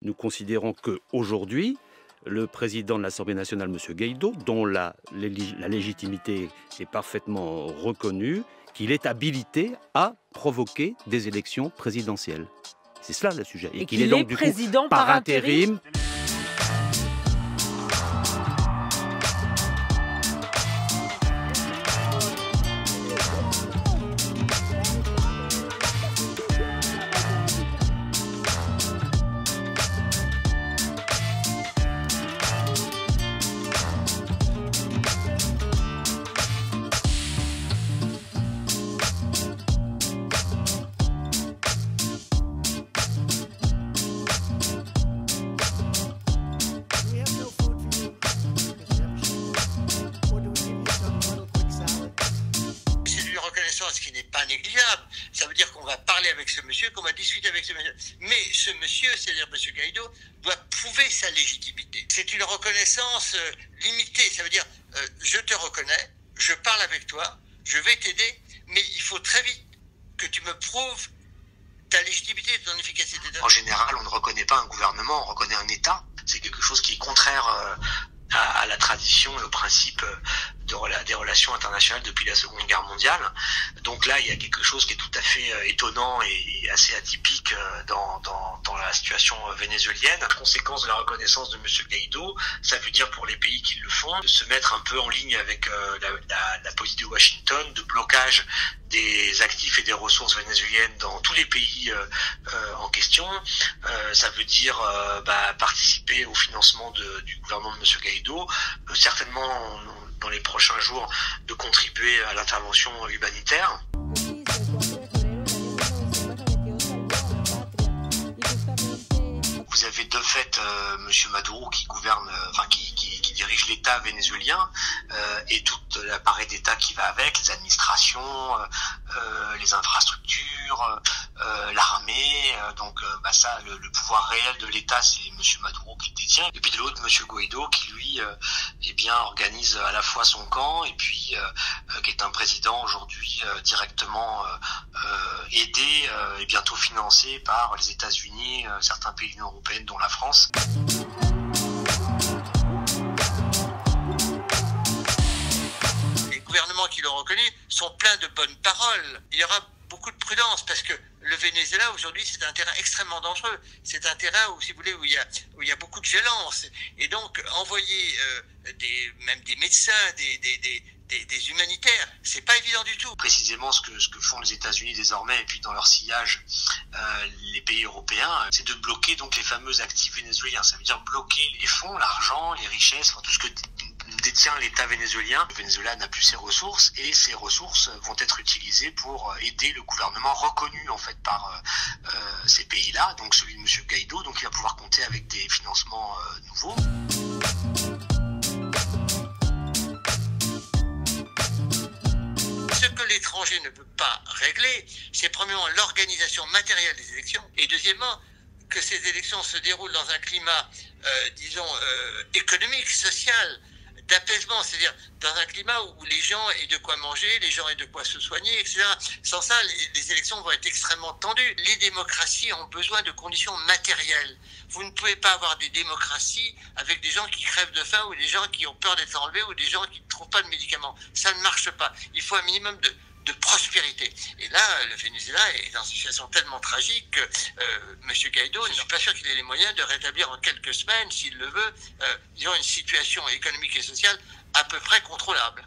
Nous considérons qu'aujourd'hui, le président de l'Assemblée nationale, M. Guaidó, dont la légitimité est parfaitement reconnue, qu'il est habilité à provoquer des élections présidentielles. C'est cela le sujet. Et qu'il est donc du président coup, par intérim. Ce qui n'est pas négligeable. Ça veut dire qu'on va parler avec ce monsieur, qu'on va discuter avec ce monsieur. Mais ce monsieur, c'est-à-dire M. Guaidó, doit prouver sa légitimité. C'est une reconnaissance limitée. Ça veut dire, je te reconnais, je parle avec toi, je vais t'aider, mais il faut très vite que tu me prouves ta légitimité et ton efficacité. En général, on ne reconnaît pas un gouvernement, on reconnaît un État. C'est quelque chose qui est contraire à la tradition et au principe des relations internationales depuis la Seconde Guerre mondiale. Donc là, il y a quelque chose qui est tout à fait étonnant et assez atypique dans la situation vénézuélienne. La conséquence de la reconnaissance de M. Guaidó, ça veut dire pour les pays qui le font, de se mettre un peu en ligne avec la politique de Washington, de blocage des actifs et des ressources vénézuéliennes dans tous les pays en question. Ça veut dire participer au financement du gouvernement de M. Guaidó, certainement dans les prochains jours de contribuer à l'intervention humanitaire. Vous avez de fait M. Maduro qui gouverne, qui dirige l'État vénézuélien et tout l'appareil d'État qui va avec, les administrations, les infrastructures, l'armée. Donc ça, le pouvoir réel de l'État, c'est M. Maduro qui le détient. Et puis de l'autre, M. Guaidó qui lui, organise à la fois son camp et puis qui est un président aujourd'hui directement aidé et bientôt financé par les États-Unis, certains pays de l'Union européenne, dont la France. Les gouvernements qui l'ont reconnu sont pleins de bonnes paroles. Il y aura beaucoup de prudence parce que le Venezuela aujourd'hui c'est un terrain extrêmement dangereux. C'est un terrain où, si vous voulez, où il y a beaucoup de violence. Et donc envoyer même des médecins, des humanitaires, c'est pas évident du tout. Précisément ce que font les États-Unis désormais et puis dans leur sillage les pays européens, c'est de bloquer donc les fameux actifs vénézuéliens. Ça veut dire bloquer les fonds, l'argent, les richesses, tout ce que détient l'État vénézuélien. Le Venezuela n'a plus ses ressources et ces ressources vont être utilisées pour aider le gouvernement reconnu en fait par ces pays-là, donc celui de M. Guaidó, donc il va pouvoir compter avec des financements nouveaux. Ce que l'étranger ne peut pas régler, c'est premièrement l'organisation matérielle des élections et deuxièmement que ces élections se déroulent dans un climat, économique, social, d'apaisement, c'est-à-dire dans un climat où les gens aient de quoi manger, les gens aient de quoi se soigner, etc. Sans ça, les élections vont être extrêmement tendues. Les démocraties ont besoin de conditions matérielles. Vous ne pouvez pas avoir des démocraties avec des gens qui crèvent de faim ou des gens qui ont peur d'être enlevés ou des gens qui ne trouvent pas de médicaments. Ça ne marche pas. Il faut un minimum de prospérité. Et là, le Venezuela est dans une situation tellement tragique que M. Guaidó, je ne suis pas sûr qu'il ait les moyens de rétablir en quelques semaines, s'il le veut, une situation économique et sociale à peu près contrôlable.